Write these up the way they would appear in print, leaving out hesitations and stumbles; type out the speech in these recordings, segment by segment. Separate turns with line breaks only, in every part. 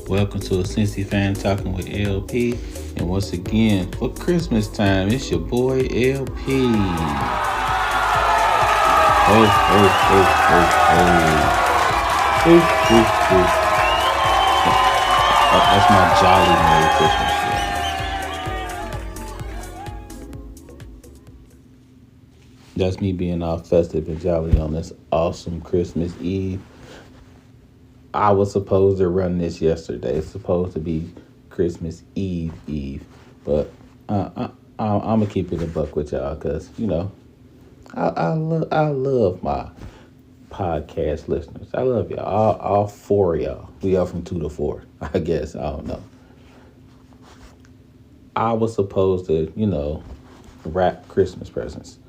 Welcome to a Cincy Fan Talking with LP. And once again, for Christmas time, it's your boy LP. Ho, ho, ho, ho, ho. Ho, ho, ho. That's my jolly Merry Christmas. That's me being all festive and jolly on this awesome Christmas Eve. I was supposed to run this yesterday. It's supposed to be Christmas Eve, but I'm gonna keep it a buck with y'all because I love my podcast listeners. I love y'all, all four of y'all. We are from 2 to 4, I guess. I don't know. I was supposed to wrap Christmas presents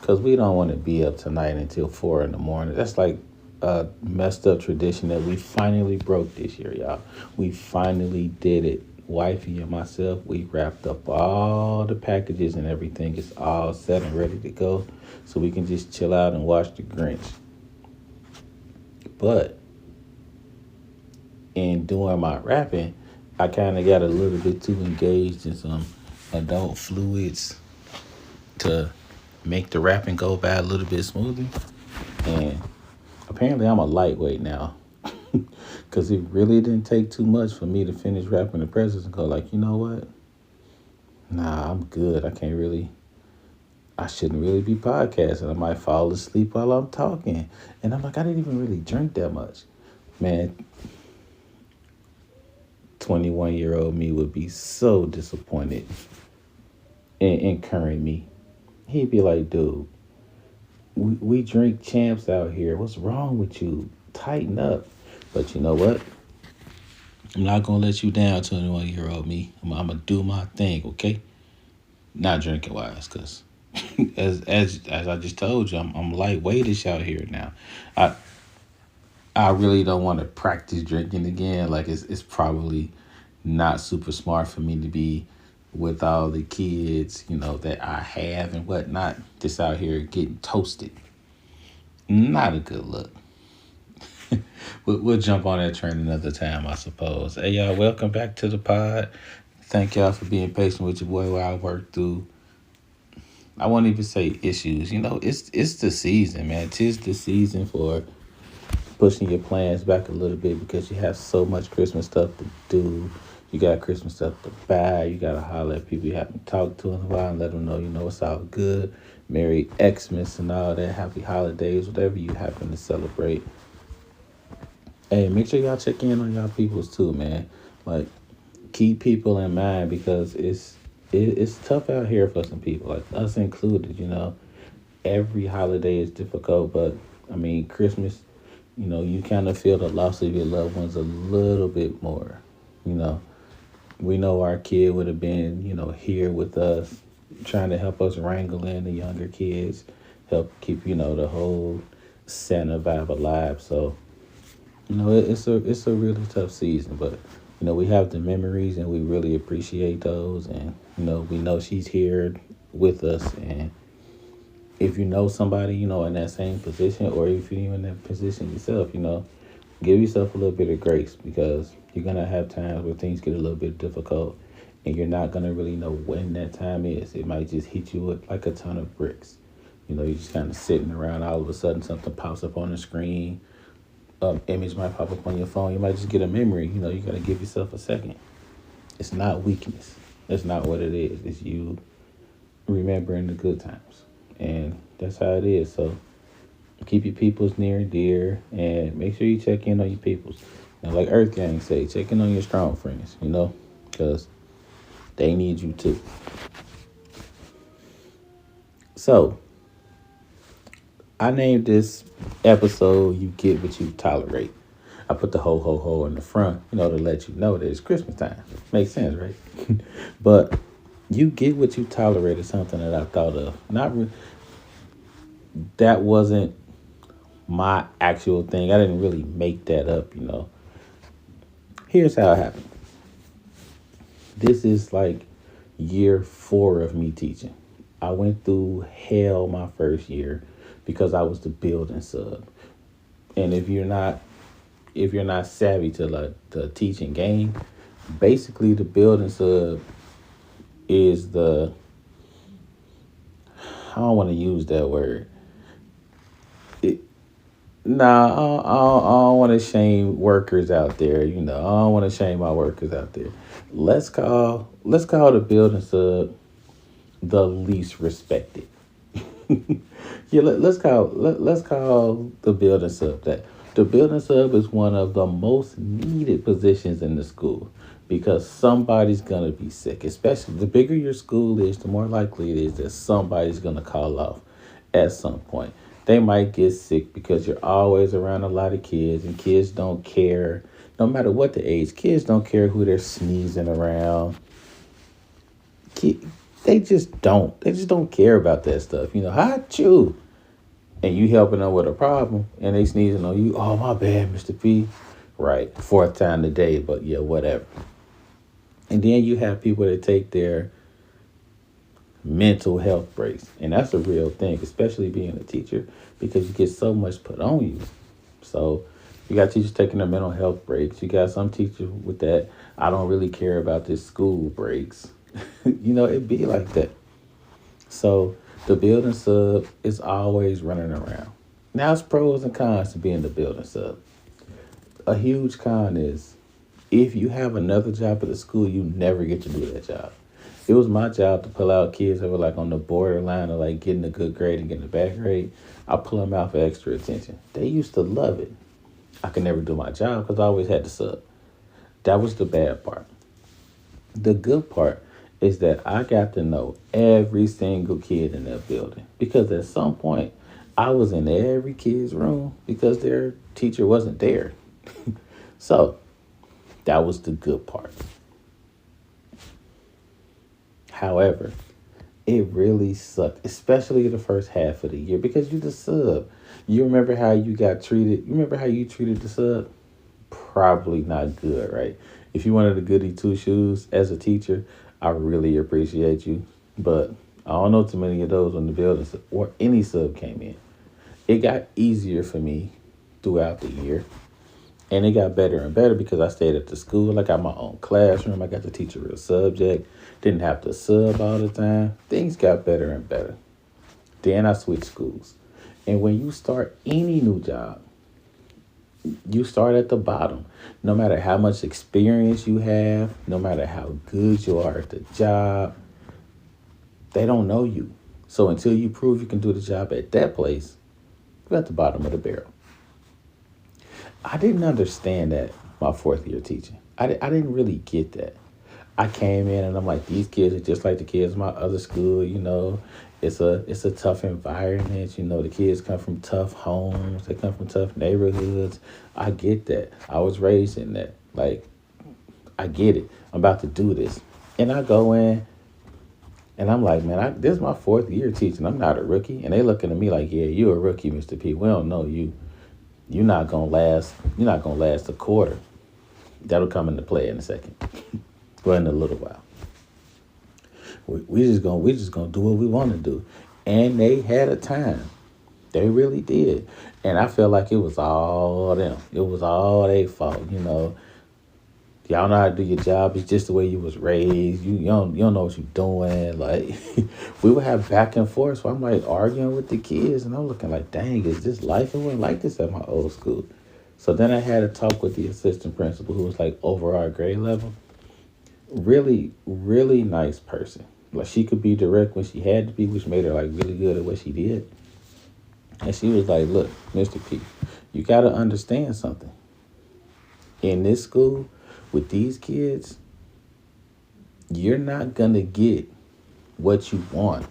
because we don't want to be up tonight until 4 in the morning. That's like a messed up tradition that we finally broke this year, y'all. We finally did it. Wifey and myself, we wrapped up all the packages and everything. It's all set and ready to go, so we can just chill out and watch the Grinch. But in doing my rapping, I kind of got a little bit too engaged in some adult fluids to make the rapping go by a little bit smoother. And apparently I'm a lightweight now. Because it really didn't take too much for me to finish rapping the presents and go like, you know what? Nah, I'm good. I shouldn't really be podcasting. I might fall asleep while I'm talking. And I'm like, I didn't even really drink that much. Man, 21-year-old me would be so disappointed in current me. He'd be like, dude, we drink champs out here. What's wrong with you? Tighten up. But you know what? I'm not going to let you down, 21-year-old me. I'm going to do my thing, okay? Not drinking wise, because as I just told you, I'm lightweightish out here now. I really don't want to practice drinking again. Like, it's probably not super smart for me to be with all the kids, that I have and whatnot, just out here getting toasted. Not a good look. We'll jump on that train another time, I suppose. Hey, y'all, welcome back to the pod. Thank y'all for being patient with your boy while I work through, I won't even say issues. It's the season, man. 'Tis the season for pushing your plans back a little bit because you have so much Christmas stuff to do. You got Christmas stuff to buy. You got to holler at people you haven't talked to in a while and let them know, it's all good. Merry Xmas and all that. Happy holidays, whatever you happen to celebrate. Hey, make sure y'all check in on y'all peoples too, man. Like, keep people in mind because it's tough out here for some people, like us included. Every holiday is difficult, but I mean, Christmas, you kind of feel the loss of your loved ones a little bit more. We know our kid would have been, here with us, trying to help us wrangle in the younger kids, help keep, the whole Santa vibe alive. So, it's a really tough season, but we have the memories and we really appreciate those, and we know she's here with us. And if you know somebody in that same position, or if you're in that position yourself, give yourself a little bit of grace, because you're gonna have times where things get a little bit difficult, and you're not gonna really know when that time is. It might just hit you with like a ton of bricks. You're just kind of sitting around. All of a sudden, something pops up on the screen. Image might pop up on your phone. You might just get a memory. You got to give yourself a second. It's not weakness. That's not what it is. It's you remembering the good times. And that's how it is. So keep your peoples near and dear, and make sure you check in on your peoples. And like Earth Gang say, check in on your strong friends, because they need you too. So I named this episode "You Get What You Tolerate." I put the ho ho ho in the front, to let you know that it's Christmas time. Makes sense, right? But you get what you tolerate is something that I thought of. That wasn't my actual thing. I didn't really make that up, Here's how it happened. This is like year 4 of me teaching. I went through hell my first year because I was the building sub. And if you're not if you're not savvy to like the teaching game, basically the building sub is the, I don't want to use that word. It, nah, I don't want to shame workers out there. I don't want to shame my workers out there. Let's call the building sub the least respected. Yeah, let's call the building sub that. The building sub is one of the most needed positions in the school because somebody's gonna be sick. Especially the bigger your school is, the more likely it is that somebody's gonna call off at some point. They might get sick because you're always around a lot of kids, and kids don't care. No matter what the age, kids don't care who they're sneezing around. Ki- They just don't. They just don't care about that stuff. Hot you, and you helping them with a problem, and they sneezing on you. Oh, my bad, Mr. P. Right, fourth time today, but yeah, whatever. And then you have people that take their mental health breaks, and that's a real thing, especially being a teacher, because you get so much put on you. So you got teachers taking their mental health breaks. You got some teachers with that. I don't really care about this school breaks. It be like that. So the building sub is always running around. Now it's pros and cons to being the building sub. A huge con is if you have another job at the school, you never get to do that job. It was my job to pull out kids that were like on the borderline of like getting a good grade and getting a bad grade. I pull them out for extra attention. They used to love it. I could never do my job because I always had to sub. That was the bad part. The good part is that I got to know every single kid in that building because at some point I was in every kid's room because their teacher wasn't there. So that was the good part. However, it really sucked, especially the first half of the year because you the sub. You remember how you got treated? You remember how you treated the sub? Probably not good, right? If you wanted a goody two shoes as a teacher, I really appreciate you. But I don't know too many of those when the building or any sub came in. It got easier for me throughout the year. And it got better and better because I stayed at the school. I got my own classroom. I got to teach a real subject. Didn't have to sub all the time. Things got better and better. Then I switched schools. And when you start any new job, you start at the bottom. No matter how much experience you have, no matter how good you are at the job, they don't know you. So until you prove you can do the job at that place, you're at the bottom of the barrel. I didn't understand that my fourth year teaching. I didn't really get that. I came in and I'm like, these kids are just like the kids in my other school. It's a tough environment. The kids come from tough homes. They come from tough neighborhoods. I get that. I was raised in that. Like, I get it. I'm about to do this. And I go in and I'm like, man, this is my fourth year teaching. I'm not a rookie. And they looking at me like, yeah, you're a rookie, Mr. P. We don't know you. You're not gonna last. You're not gonna last a quarter. That'll come into play in a second. Well, in a little while. We just gonna do what we want to do, and they had a time. They really did, and I feel like it was all them. It was all their fault. Y'all know how to do your job. It's just the way you was raised. You don't know what you're doing. Like we would have back and forth. So I'm like arguing with the kids, and I'm looking like, dang, is this life? It wasn't like this at my old school. So then I had a talk with the assistant principal, who was like over our grade level. Really, really nice person. Like she could be direct when she had to be, which made her like really good at what she did. And she was like, look, Mr. P, you got to understand something. In this school, with these kids, you're not going to get what you want.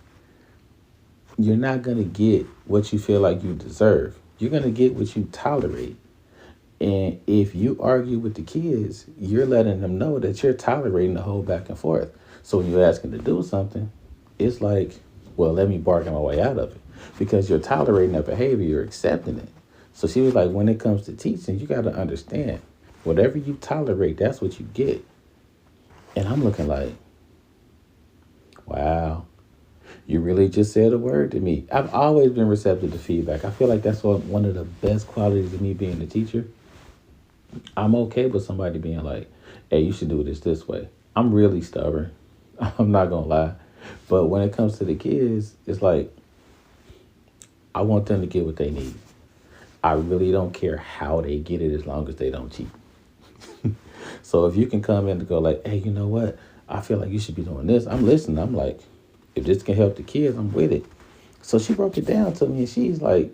You're not going to get what you feel like you deserve. You're going to get what you tolerate. And if you argue with the kids, you're letting them know that you're tolerating the whole back and forth. So when you're asking to do something, it's like, well, let me bargain my way out of it. Because you're tolerating that behavior, you're accepting it. So she was like, when it comes to teaching, you got to understand, whatever you tolerate, that's what you get. And I'm looking like, wow, you really just said a word to me. I've always been receptive to feedback. I feel like that's one of the best qualities of me being a teacher. I'm okay with somebody being like, hey, you should do this way. I'm really stubborn. I'm not gonna lie. But when it comes to the kids, it's like I want them to get what they need. I really don't care how they get it as long as they don't cheat. So if you can come in and go like, hey, you know what? I feel like you should be doing this. I'm listening. I'm like, if this can help the kids, I'm with it. So she broke it down to me and she's like,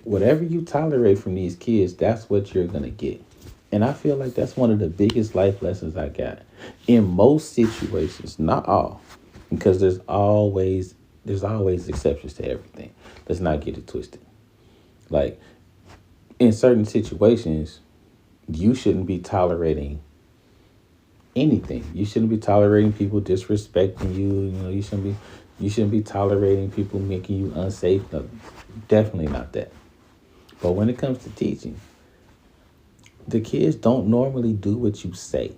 whatever you tolerate from these kids, that's what you're gonna get. And I feel like that's one of the biggest life lessons I got. In most situations, not all, because there's always exceptions to everything. Let's not get it twisted. Like in certain situations, you shouldn't be tolerating anything. You shouldn't be tolerating people disrespecting you. You shouldn't be tolerating people making you unsafe. No, definitely not that. But when it comes to teaching, the kids don't normally do what you say.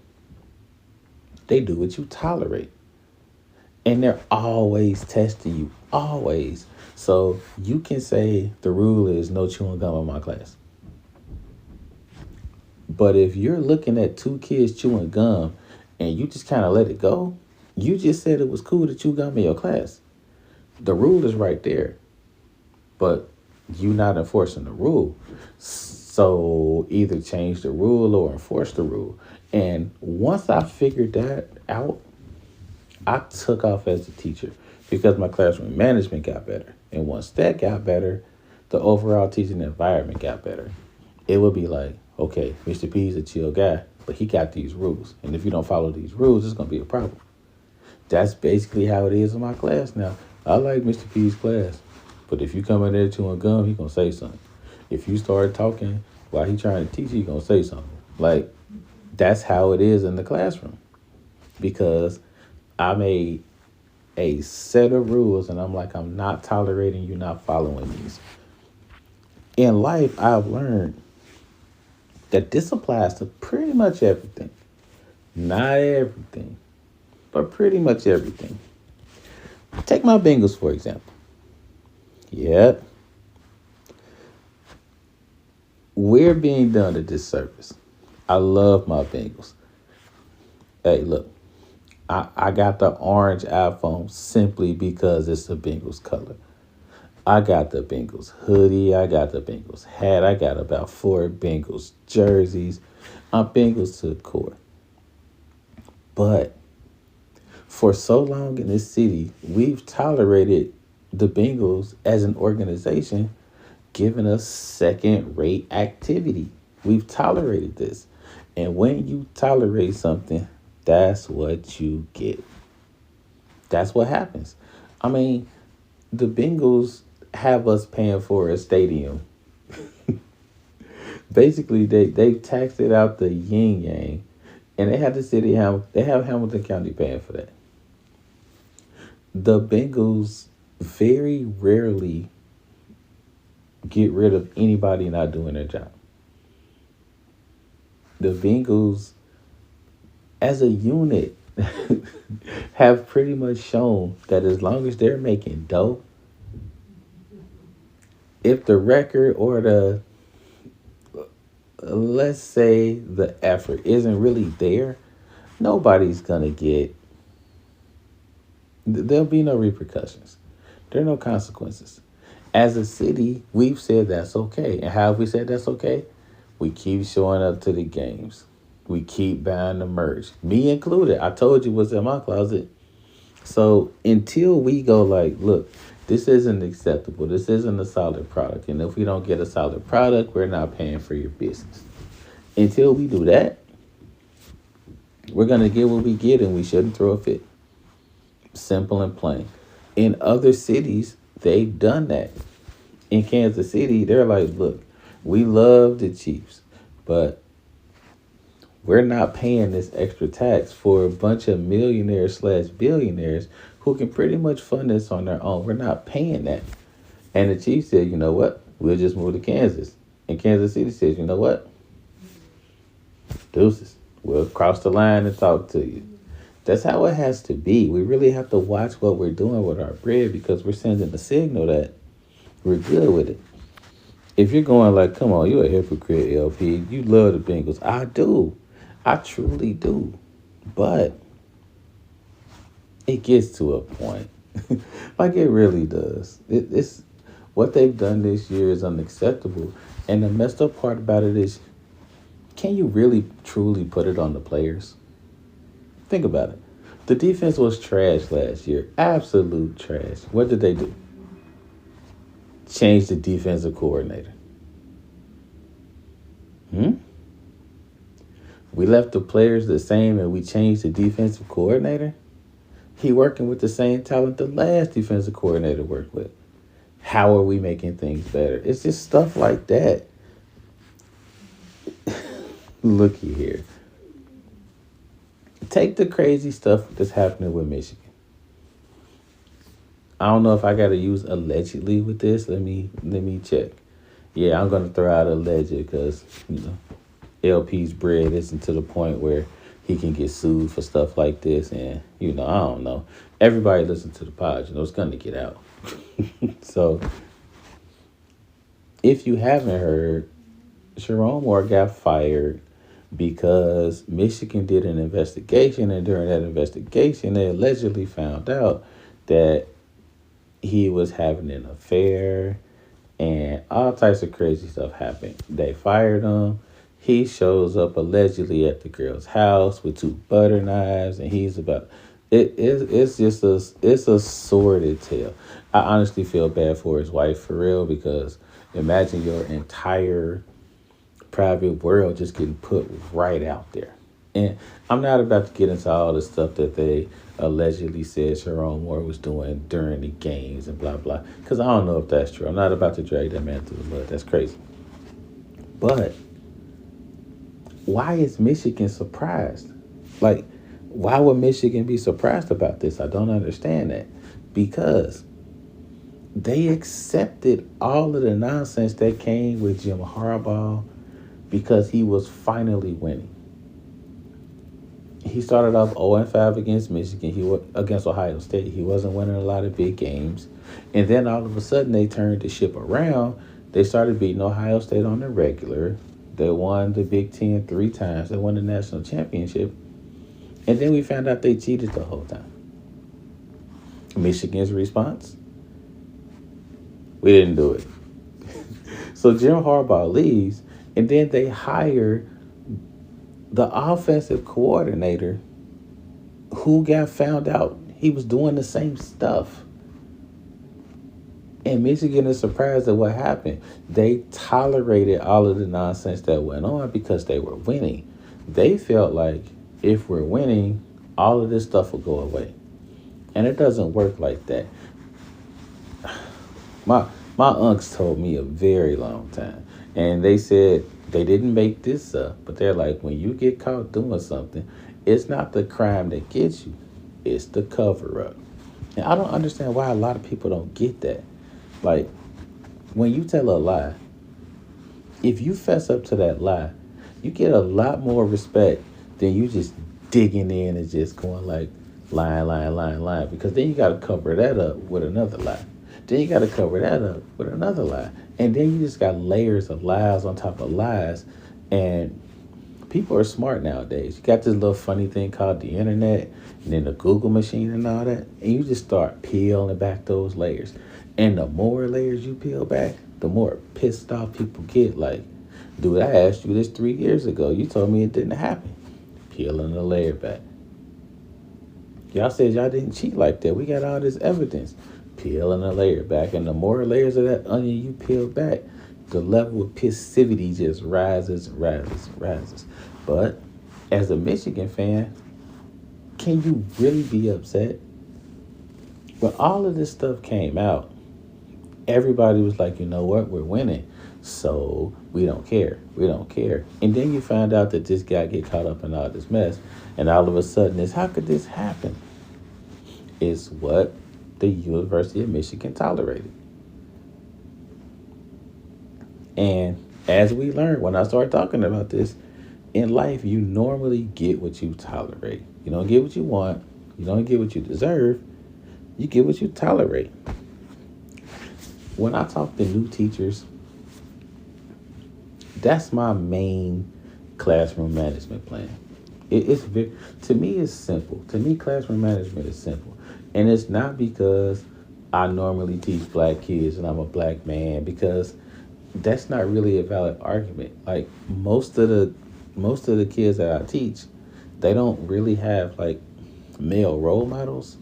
They do what you tolerate. And they're always testing you. Always. So you can say the rule is no chewing gum in my class. But if you're looking at two kids chewing gum and you just kind of let it go, you just said it was cool to chew gum in your class. The rule is right there, but you not enforcing the rule. So either change the rule or enforce the rule. And once I figured that out, I took off as a teacher because my classroom management got better. And once that got better, the overall teaching environment got better. It would be like, okay, Mr. P's a chill guy, but he got these rules. And if you don't follow these rules, it's going to be a problem. That's basically how it is in my class now. I like Mr. P's class, but if you come in there chewing gum, he going to say something. If you start talking while he trying to teach you, he going to say something. Like, that's how it is in the classroom because I made a set of rules and I'm like, I'm not tolerating you not following these. In life, I've learned that this applies to pretty much everything. Not everything, but pretty much everything. Take my Bengals, for example. Yep. We're being done a disservice. I love my Bengals. Hey, look, I got the orange iPhone simply because it's the Bengals color. I got the Bengals hoodie. I got the Bengals hat. I got about 4 Bengals jerseys. I'm Bengals to the core. But for so long in this city, we've tolerated the Bengals as an organization, giving us second-rate activity. We've tolerated this. And when you tolerate something, that's what you get. That's what happens. I mean, the Bengals have us paying for a stadium. Basically, they taxed it out the yin yang, and they have they have Hamilton County paying for that. The Bengals very rarely get rid of anybody not doing their job. The Bengals, as a unit, have pretty much shown that as long as they're making dough, if the record or the, let's say, the effort isn't really there, nobody's going to there'll be no repercussions. There are no consequences. As a city, we've said that's okay. And how have we said that's okay? We keep showing up to the games. We keep buying the merch. Me included. I told you what's in my closet. So until we go like, look, this isn't acceptable. This isn't a solid product. And if we don't get a solid product, we're not paying for your business. Until we do that, we're going to get what we get and we shouldn't throw a fit. Simple and plain. In other cities, they've done that. In Kansas City, they're like, look, we love the Chiefs, but we're not paying this extra tax for a bunch of millionaires/billionaires who can pretty much fund this on their own. We're not paying that. And the Chiefs said, you know what? We'll just move to Kansas. And Kansas City says, you know what? Deuces. We'll cross the line and talk to you. That's how it has to be. We really have to watch what we're doing with our bread because we're sending a signal that we're good with it. If you're going like, come on, you're a hypocrite, LP. You love the Bengals. I do. I truly do. But it gets to a point. Like it really does. It's what they've done this year is unacceptable. And the messed up part about it is, can you really truly put it on the players? Think about it. The defense was trash last year. Absolute trash. What did they do? Change the defensive coordinator. Hmm? We left the players the same and we changed the defensive coordinator? He working with the same talent the last defensive coordinator worked with. How are we making things better? It's just stuff like that. Looky here. Take the crazy stuff that's happening with Michigan. I don't know if I gotta use allegedly with this. Let me check. Yeah, I'm gonna throw out alleged because LP's bread isn't to the point where he can get sued for stuff like this, and I don't know. Everybody listen to the pod. It's gonna get out. So if you haven't heard, Sharon Moore got fired because Michigan did an investigation, and during that investigation, they allegedly found out that he was having an affair and all types of crazy stuff happened. They fired him. He shows up allegedly at the girl's house with two butter knives, and he's about it's just a sordid tale. I honestly feel bad for his wife for real, because imagine your entire private world just getting put right out there. And I'm not about to get into all the stuff that they allegedly said Sharon Moore was doing during the games and blah, blah. Because I don't know if that's true. I'm not about to drag that man through the mud. That's crazy. But why is Michigan surprised? Like, why would Michigan be surprised about this? I don't understand that. Because they accepted all of the nonsense that came with Jim Harbaugh because he was finally winning. He started off 0-5 against Michigan. Against Ohio State. He wasn't winning a lot of big games. And then all of a sudden they turned the ship around. They started beating Ohio State on the regular. They won the Big Ten 3 times. They won the national championship. And then we found out they cheated the whole time. Michigan's response? We didn't do it. So Jim Harbaugh leaves, and then they hire the offensive coordinator who got found out he was doing the same stuff. And Michigan is surprised at what happened. They tolerated all of the nonsense that went on because they were winning. They felt like if we're winning, all of this stuff will go away. And it doesn't work like that. My unks told me a very long time. And they said they didn't make this up, but they're like, when you get caught doing something, it's not the crime that gets you, it's the cover-up. And I don't understand why a lot of people don't get that. Like, when you tell a lie, if you fess up to that lie, you get a lot more respect than you just digging in and just going like, lying, because then you got to cover that up with another lie. Then you got to cover that up with another lie. And then you just got layers of lies on top of lies. And people are smart nowadays. You got this little funny thing called the internet and then the Google machine and all that. And you just start peeling back those layers. And the more layers you peel back, the more pissed off people get. Like, dude, I asked you this 3 years ago. You told me it didn't happen. Peeling the layer back. Y'all said y'all didn't cheat like that. We got all this evidence. Peeling a layer back. And the more layers of that onion you peel back, the level of passivity just rises. But as a Michigan fan, can you really be upset? When all of this stuff came out, everybody was like, you know what? We're winning. So we don't care. And then you find out that this guy get caught up in all this mess. And all of a sudden it's, how could this happen? It's what the University of Michigan tolerated. And as we learned, when I started talking about this, in life, you normally get what you tolerate. You don't get what you want. You don't get what you deserve. You get what you tolerate. When I talk to new teachers, That's my main classroom management plan. It's very, to me, it's simple. To me, classroom management is simple, and it's not because I normally teach black kids and I'm a black man. Because that's not really a valid argument. Like most of the kids that I teach, they don't really have like male role models,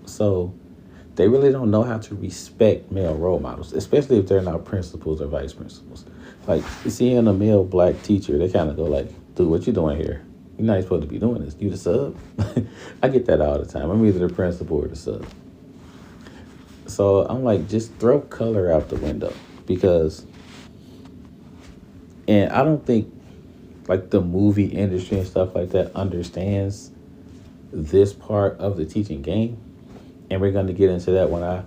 so they really don't know how to respect male role models, especially if they're not principals or vice principals. Like seeing a male black teacher, they kind of go like, "Dude, what you doing here? You're not supposed to be doing this. You the sub." I get that all the time. I'm either the principal or the sub. So I'm like, just throw color out the window because, and I don't think like the movie industry and stuff like that understands this part of the teaching game. And we're going to get into that when I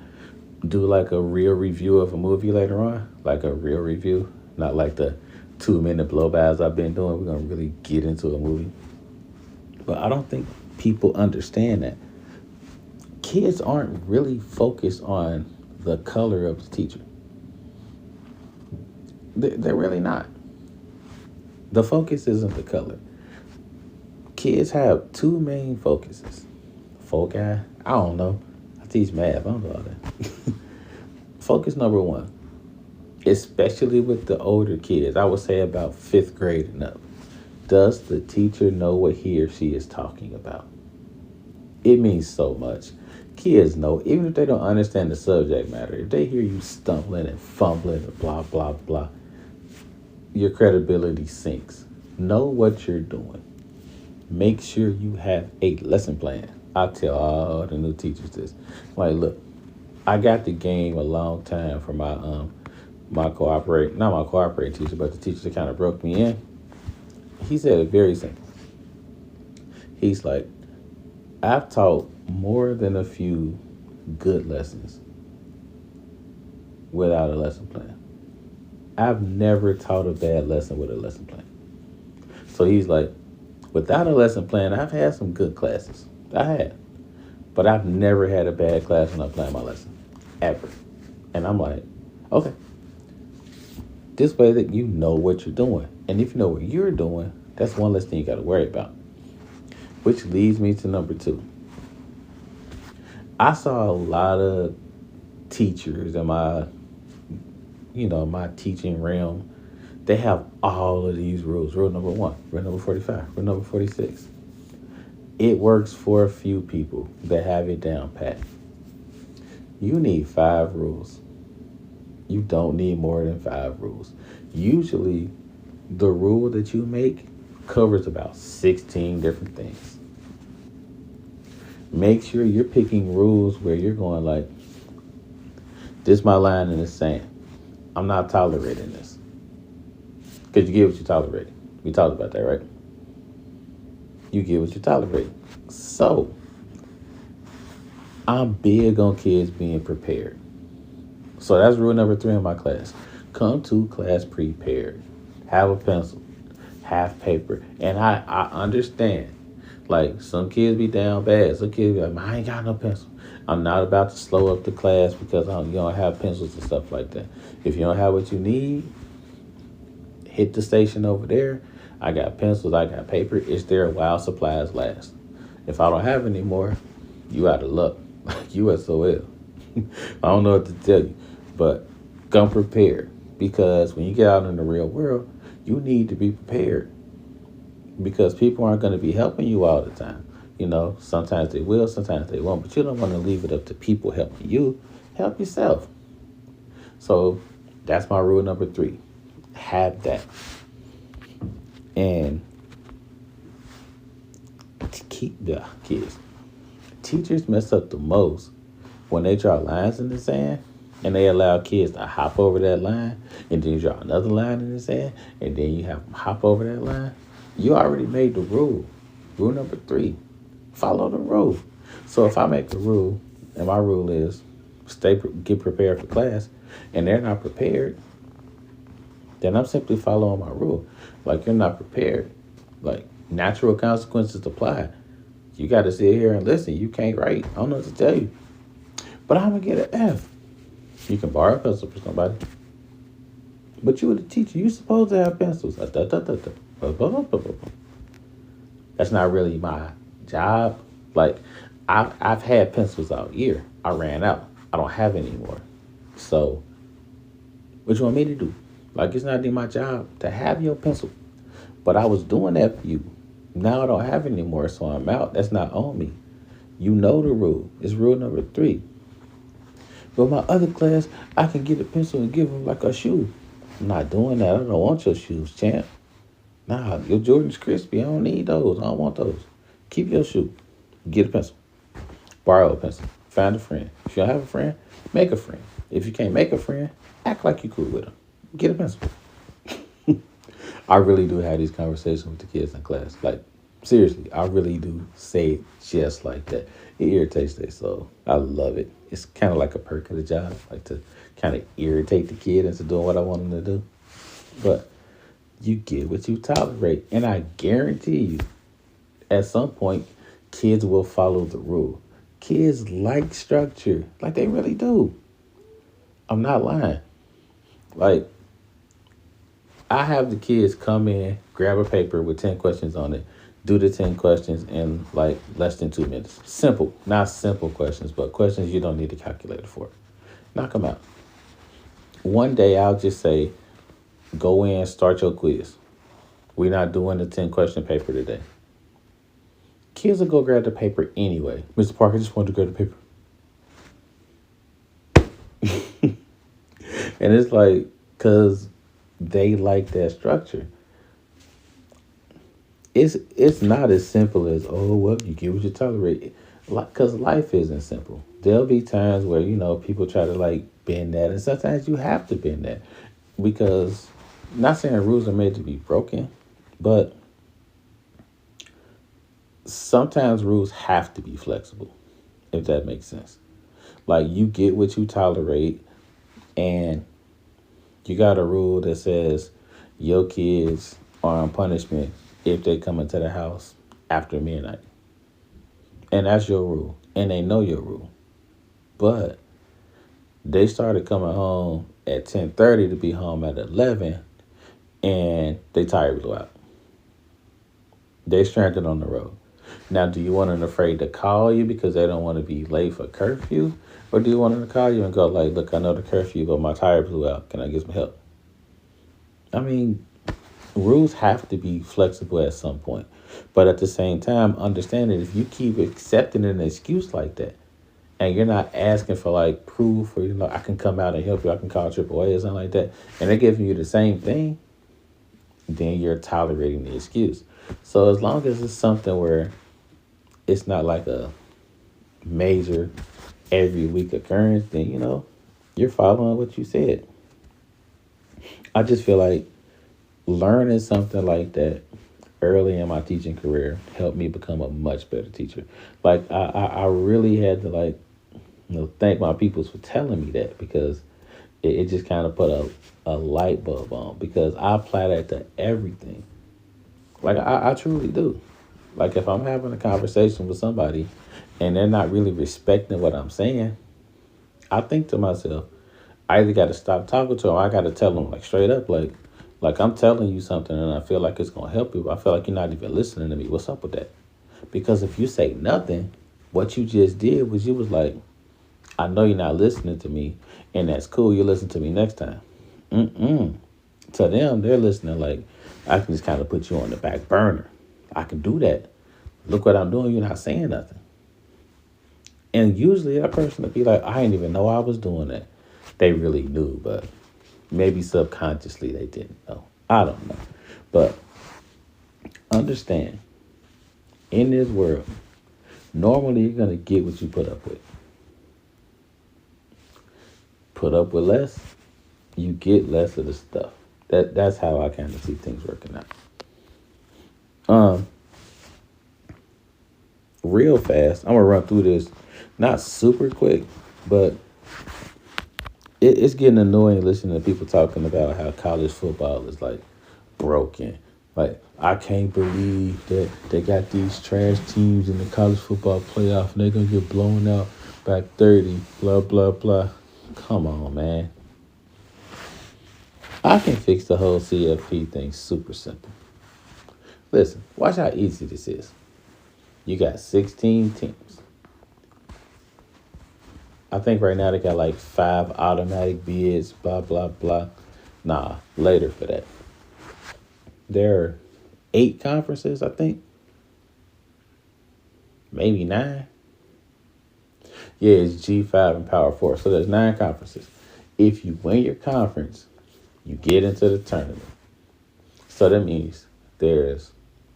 do like a real review of a movie later on, like a real review, not like the 2 minute blowbys I've been doing. We're going to really get into a movie. But I don't think people understand that kids aren't really focused on the color of the teacher. They're really not. The focus isn't the color. Kids have two main focuses. Foci, I don't know. I teach math. I don't know all that. Focus number one, especially with the older kids, I would say about fifth grade and up. Does the teacher know what he or she is talking about? It means so much. Kids know, even if they don't understand the subject matter, if they hear you stumbling and fumbling and blah, blah, blah, your credibility sinks. Know what you're doing. Make sure you have a lesson plan. I tell all the new teachers this. Like, look, I got the game a long time for my cooperating, not my cooperating teacher, but the teacher that kind of broke me in. He said it very simple. He's like, I've taught more than a few good lessons without a lesson plan. I've never taught a bad lesson with a lesson plan. So he's like, without a lesson plan, I've had some good classes. I have. But I've never had a bad class when I plan my lesson. Ever. And I'm like, okay. This way that you know what you're doing. And if you know what you're doing, that's one less thing you got to worry about. Which leads me to number two. I saw a lot of teachers in my teaching realm. They have all of these rules. Rule number 1, rule number 45, rule number 46. It works for a few people that have it down pat. You need 5 rules. You don't need more than 5 rules. Usually, the rule that you make covers about 16 different things. Make sure you're picking rules where you're going like, this is my line in the sand. I'm not tolerating this. Because you get what you tolerate. We talked about that, right? You get what you tolerate. So, I'm big on kids being prepared. So that's rule number 3 in my class. Come to class prepared. Have a pencil. Have paper. And I understand. Like, some kids be down bad. Some kids be like, I ain't got no pencil. I'm not about to slow up the class because you don't have pencils and stuff like that. If you don't have what you need, hit the station over there. I got pencils. I got paper. It's there while supplies last. If I don't have any more, you out of luck. Like you SOL. I don't know what to tell you. But come prepared. Because when you get out in the real world, you need to be prepared. Because people aren't going to be helping you all the time. Sometimes they will, sometimes they won't. But you don't want to leave it up to people helping you. Help yourself. So that's my rule number 3. Have that. And to keep the kids. Teachers mess up the most when they draw lines in the sand and they allow kids to hop over that line, and then you draw another line in the sand, and then you have them hop over that line. You already made the rule. Rule number 3, follow the rule. So if I make a rule, and my rule is get prepared for class, and they're not prepared, then I'm simply following my rule. Like, you're not prepared. Like, natural consequences apply. You got to sit here and listen. You can't write. I don't know what to tell you. But I'm going to get an F. You can borrow a pencil for somebody. But you were the teacher. You supposed to have pencils. That's not really my job. Like, I've had pencils all year. I ran out. I don't have any more. So, what you want me to do? Like, it's not even my job to have your pencil. But I was doing that for you. Now I don't have any more, so I'm out. That's not on me. You know the rule. It's rule number 3. But my other class, I can get a pencil and give them like a shoe. I'm not doing that. I don't want your shoes, champ. Nah, your Jordan's crispy. I don't need those. I don't want those. Keep your shoe. Get a pencil. Borrow a pencil. Find a friend. If you don't have a friend, make a friend. If you can't make a friend, act like you cool with them. Get a pencil. I really do have these conversations with the kids in class. Like, seriously, I really do say it just like that. It irritates their soul. I love it. It's kind of like a perk of the job, like to kind of irritate the kid into doing what I want them to do. But you get what you tolerate. And I guarantee you, at some point, kids will follow the rule. Kids like structure. Like, they really do. I'm not lying. Like, I have the kids come in, grab a paper with 10 questions on it, do the 10 questions in like less than 2 minutes. Simple, not simple questions, but questions you don't need a calculator for. Knock them out. One day I'll just say, go in, start your quiz. We're not doing the 10 question paper today. Kids will go grab the paper anyway. Mr. Parker just wanted to grab the paper. And it's like, because they like that structure. It's not as simple as, oh, well, you get what you tolerate. Because life isn't simple. There'll be times where, people try to like bend that. And sometimes you have to bend that. Because, not saying rules are made to be broken, but sometimes rules have to be flexible, if that makes sense. Like, you get what you tolerate, and you got a rule that says your kids are on punishment if they come into the house after midnight. And that's your rule. And they know your rule. But they started coming home at 10:30 to be home at 11, and they tire blew out. They stranded on the road. Now, do you want them afraid to call you because they don't want to be late for curfew? Or do you want them to call you and go like, look, I know the curfew, but my tire blew out. Can I get some help? I mean, rules have to be flexible at some point. But at the same time, understand that if you keep accepting an excuse like that, and you're not asking for like proof, or I can come out and help you, I can call AAA or something like that, and they're giving you the same thing, then you're tolerating the excuse. So as long as it's something where it's not like a major every week occurrence, then you're following what you said. I just feel like learning something like that early in my teaching career helped me become a much better teacher. Like, I really had to thank my peoples for telling me that, because it just kind of put a light bulb on, because I apply that to everything. Like, I truly do. Like, if I'm having a conversation with somebody and they're not really respecting what I'm saying, I think to myself, I either got to stop talking to them, or I got to tell them like straight up, like I'm telling you something and I feel like it's going to help you. I feel like you're not even listening to me. What's up with that? Because if you say nothing, what you just did was you was like, I know you're not listening to me, and that's cool. You listen to me next time. To them, they're listening like, I can just kind of put you on the back burner. I can do that. Look what I'm doing. You're not saying nothing. And usually that person would be like, I didn't even know I was doing that. They really knew, but maybe subconsciously they didn't know. I don't know. But understand, in this world, normally you're going to get what you put up with. Put up with less, you get less of the stuff. That's how I kind of see things working out. Real fast, I'm going to run through this. Not super quick, but it's getting annoying listening to people talking about how college football is like broken. Like, I can't believe that they got these trash teams in the college football playoff and they're going to get blown out by 30, blah, blah, blah. Come on, man. I can fix the whole CFP thing super simple. Listen, watch how easy this is. You got 16 teams. I think right now they got like 5 automatic bids, blah, blah, blah. Nah, later for that. There are 8 conferences, I think. Maybe 9. Yeah, it's G5 and Power 4. So there's 9 conferences. If you win your conference, you get into the tournament. So that means there's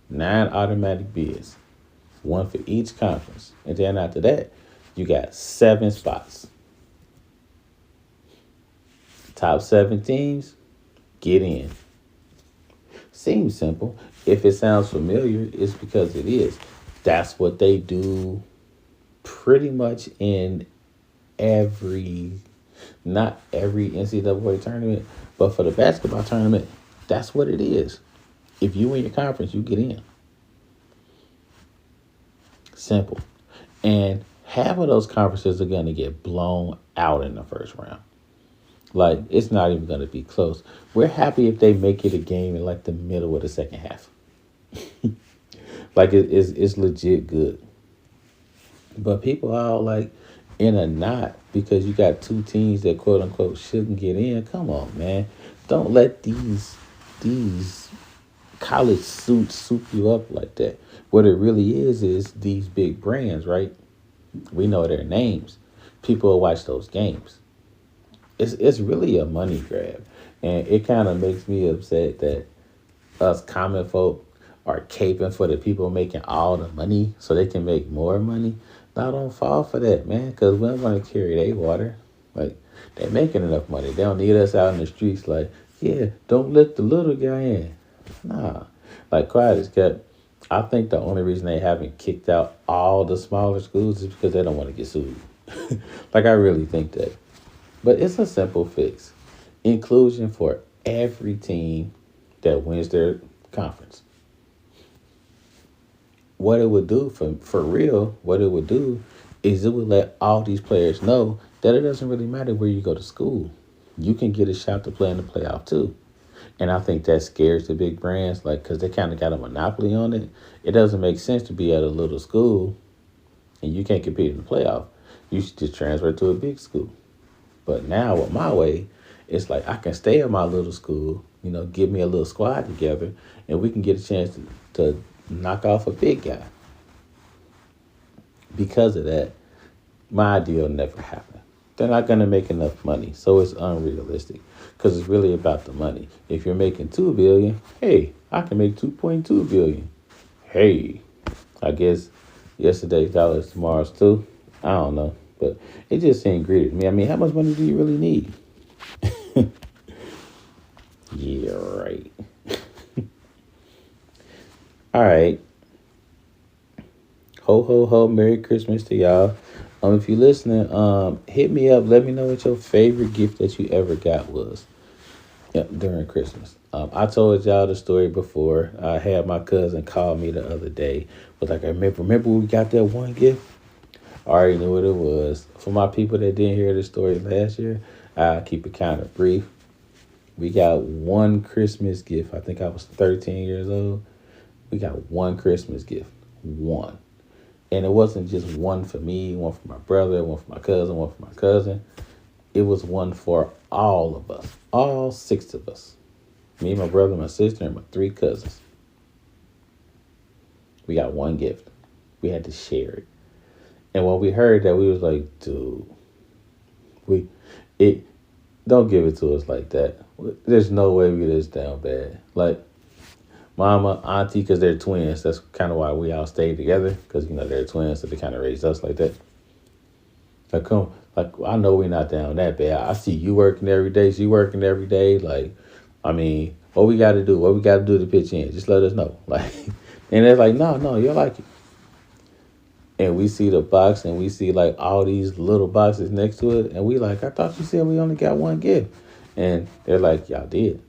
9 automatic bids, one for each conference. And then after that, you got 7 spots. Top 7 teams, get in. Seems simple. If it sounds familiar, it's because it is. That's what they do pretty much in every, not every NCAA tournament, but for the basketball tournament, that's what it is. If you win your conference, you get in. Simple. And half of those conferences are going to get blown out in the first round. Like, it's not even going to be close. We're happy if they make it a game in like the middle of the second half. Like, it's legit good. But people are all like in a knot because you got 2 teams that quote unquote shouldn't get in. Come on, man. Don't let these college suits soup you up like that. What it really is these big brands, right? We know their names. People will watch those games. It's really a money grab. And it kind of makes me upset that us common folk are caping for the people making all the money so they can make more money. Now don't fall for that, man, because we don't want to carry their water. Like, they're making enough money. They don't need us out in the streets like, yeah, don't let the little guy in. Nah. Like, quiet as kept. I think the only reason they haven't kicked out all the smaller schools is because they don't want to get sued. Like, I really think that. But it's a simple fix. Inclusion for every team that wins their conference. What it would do for real, what it would do is it would let all these players know that it doesn't really matter where you go to school. You can get a shot to play in the playoff too. And I think that scares the big brands, like, because they kind of got a monopoly on it. It doesn't make sense to be at a little school and you can't compete in the playoff. You should just transfer to a big school. But now with my way, it's like I can stay at my little school, get me a little squad together, and we can get a chance to knock off a big guy. Because of that, my deal never happened. They're not going to make enough money, so it's unrealistic because it's really about the money. If you're making $2 billion, hey, I can make $2.2 billion. Hey, I guess yesterday's dollar is tomorrow's too. I don't know, but it just seemed greedy to me. I mean, how much money do you really need? Yeah, right. All right. Ho, ho, ho. Merry Christmas to y'all. If you're listening, hit me up. Let me know what your favorite gift that you ever got was during Christmas. I told y'all the story before. I had my cousin call me the other day. Was like, remember when we got that one gift? I already knew what it was. For my people that didn't hear the story last year, I'll keep it kind of brief. We got one Christmas gift. I think I was 13 years old. We got one Christmas gift. One. And it wasn't just one for me, one for my brother, one for my cousin, one for my cousin. It was one for all of us. All 6 of us. Me, my brother, my sister, and my 3 cousins. We got one gift. We had to share it. And when we heard that, we was like, dude, don't give it to us like that. There's no way we this down bad. Like, mama, auntie, because they're twins. That's kind of why we all stayed together. Because, they're twins, so they kind of raised us like that. Like, I know we're not down that bad. I see you working every day. She working every day. Like, I mean, what we got to do? What we got to do to pitch in? Just let us know. Like, and they're like, no, you'll like it. And we see the box and we see like all these little boxes next to it. And we like, I thought you said we only got one gift. And they're like, y'all did.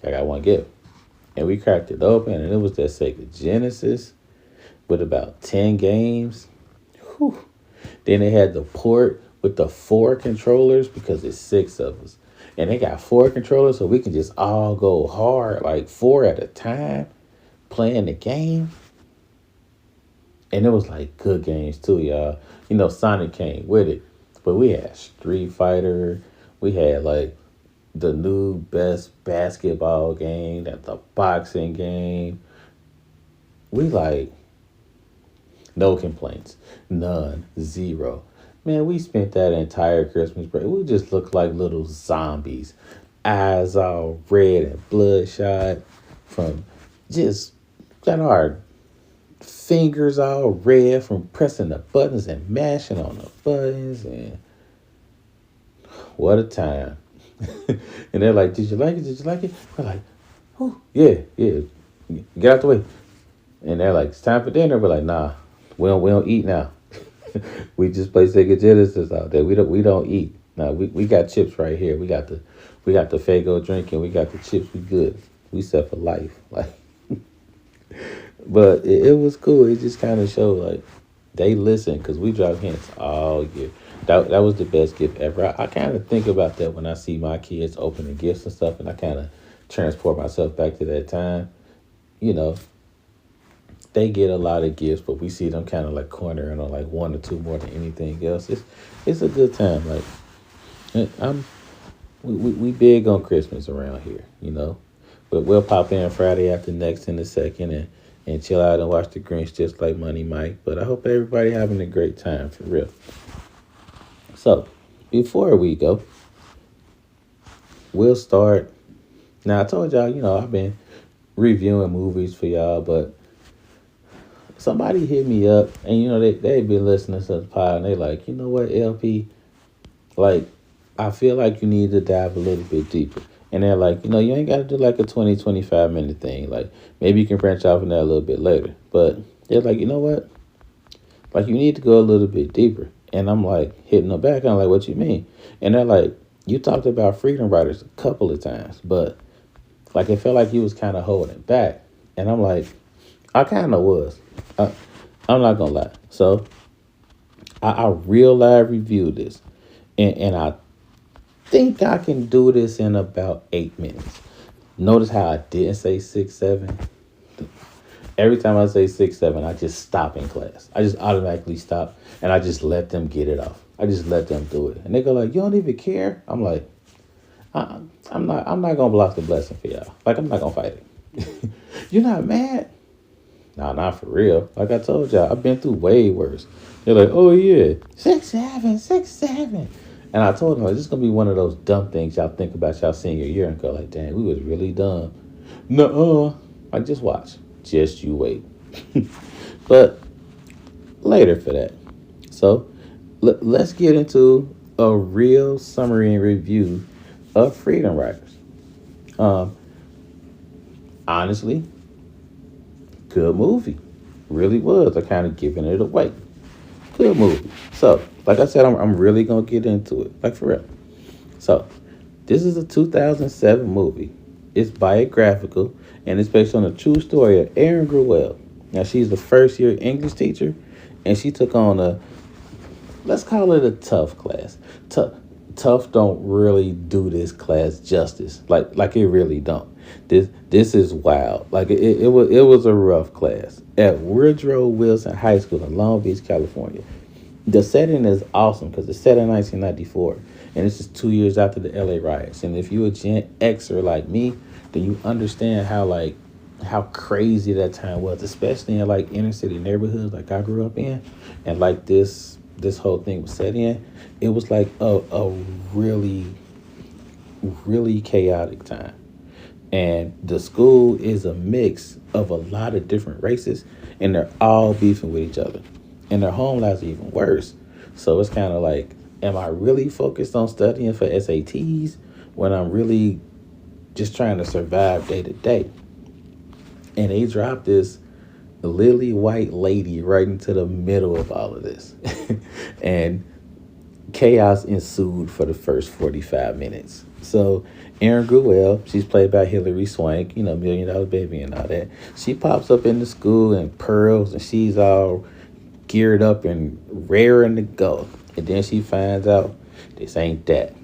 I got one gift. And we cracked it open and it was that Sega Genesis with about 10 games. Whew. Then they had the port with the 4 controllers because it's 6 of us. And they got four controllers, so we can just all go hard, like four at a time, playing the game. And it was like good games too, y'all. Sonic came with it, but we had Street Fighter. We had like the new best basketball game, that the boxing game. We like no complaints, none, zero. Man, we spent that entire Christmas break. We just looked like little zombies, eyes all red and bloodshot from just got our fingers all red from pressing the buttons and mashing on the buttons. And what a time. And they're like, "Did you like it? Did you like it?" We're like, "Oh, yeah, yeah. Get out the way." And they're like, "It's time for dinner." We're like, "Nah, we don't eat now. We just play Sega Genesis out there. We don't eat. Nah, we got chips right here. We got the Fago drink and we got the chips. We good. We set for life." Like, but it was cool. It just kind of showed like they listen because we drop hints all year. That was the best gift ever. I kind of think about that when I see my kids opening gifts and stuff, and I kind of transport myself back to that time. You know, they get a lot of gifts, but we see them kind of like cornering on like one or two more than anything else. It's a good time. Like I'm we big on Christmas around here, but we'll pop in Friday after next in a second and chill out and watch the Grinch just like Money Mike. But I hope everybody having a great time for real. So before we go, we'll start. Now I told y'all, I've been reviewing movies for y'all, but somebody hit me up and they been listening to the pod and they like, you know what, LP, like I feel like you need to dive a little bit deeper. And they're like, you ain't got to do like a 20-25 minute thing. Like maybe you can branch off in that a little bit later. But they're like, you know what? Like you need to go a little bit deeper. And I'm like hitting them back. I'm like, what you mean? And they're like, you talked about freedom writers a couple of times, but like it felt like you was kind of holding back. And I'm like, I kind of was. I, I'm not gonna lie. So I real live reviewed this, and I think I can do this in about 8 minutes. Notice how I didn't say 6, 7. Every time I say 6, 7, I just stop in class. I just automatically stop and I just let them get it off. I just let them do it, and they go like, "You don't even care." I'm like, I'm not gonna block the blessing for y'all. Like I'm not gonna fight it. You're not mad? Nah, not for real. Like I told y'all, I've been through way worse. They're like, "Oh yeah, 6, 7, 6, 7." And I told them, like, this is going to be one of those dumb things y'all think about y'all senior year and go like, "Dang, we was really dumb." No, like, just watch. Just you wait. But later for that. So let's get into a real summary and review of Freedom Writers. Um, Honestly, good movie. Really was. I kind of giving it away. Good movie. So, like I said, I'm really going to get into it. Like, for real. So, this is a 2007 movie. It's biographical, and it's based on a true story of Erin Gruwell. Now, she's the first year English teacher, and she took on let's call it a tough class. Tough don't really do this class justice. Like it really don't. This is wild. Like it was a rough class at Woodrow Wilson High School in Long Beach, California. The setting is awesome because it's set in 1994, and it's just 2 years after the LA riots. And if you're a Gen Xer like me, then you understand how crazy that time was, especially in like inner city neighborhoods like I grew up in, and like this whole thing was set in. It was like a really, really chaotic time. And the school is a mix of a lot of different races, and they're all beefing with each other. And their home lives are even worse. So it's kind of like, am I really focused on studying for SATs when I'm really just trying to survive day to day? And they dropped this lily white lady right into the middle of all of this. And chaos ensued for the first 45 minutes. So Erin Gruwell, she's played by Hilary Swank, $1 Million Baby and all that. She pops up in the school in pearls and she's all geared up and raring to go. And then she finds out this ain't that.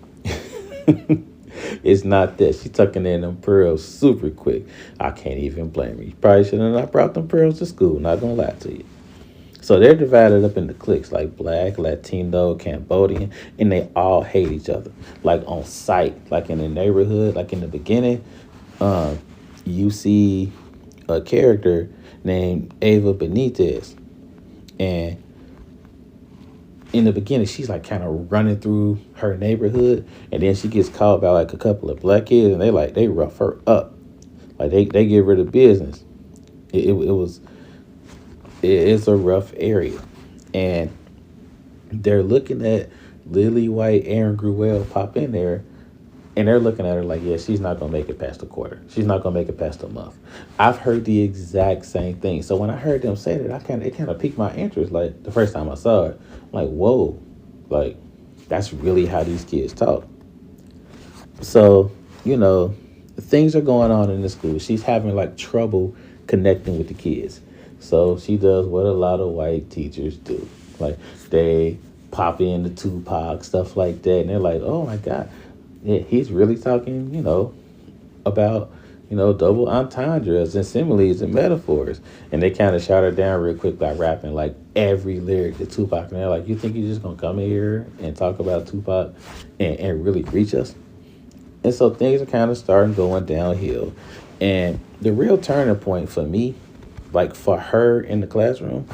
It's not that. She tucking in them pearls super quick. I can't even blame her. You probably should have not brought them pearls to school. Not gonna lie to you. So they're divided up into cliques like Black, Latino, Cambodian, and they all hate each other. Like on sight, like in the neighborhood, like in the beginning, um, you see a character named Ava Benitez, and in the beginning, she's like kind of running through her neighborhood, and then she gets caught by like a couple of black kids, and they rough her up, like they give her the business. It's a rough area, and they're looking at Lily White, Aaron Gruel pop in there, and they're looking at her like, yeah, she's not gonna make it past the quarter. She's not gonna make it past a month. I've heard the exact same thing. So when I heard them say that, it kind of piqued my interest. Like the first time I saw it, I'm like, whoa, like that's really how these kids talk. So things are going on in the school. She's having like trouble connecting with the kids. So she does what a lot of white teachers do. Like they pop into Tupac, stuff like that, and they're like, oh my God, yeah, he's really talking, about, double entendres and similes and metaphors. And they kind of shot her down real quick by rapping like every lyric to Tupac. And they're like, you think you're just going to come in here and talk about Tupac and really reach us? And so things are kind of starting going downhill. And the real turning point for me, like for her in the classroom,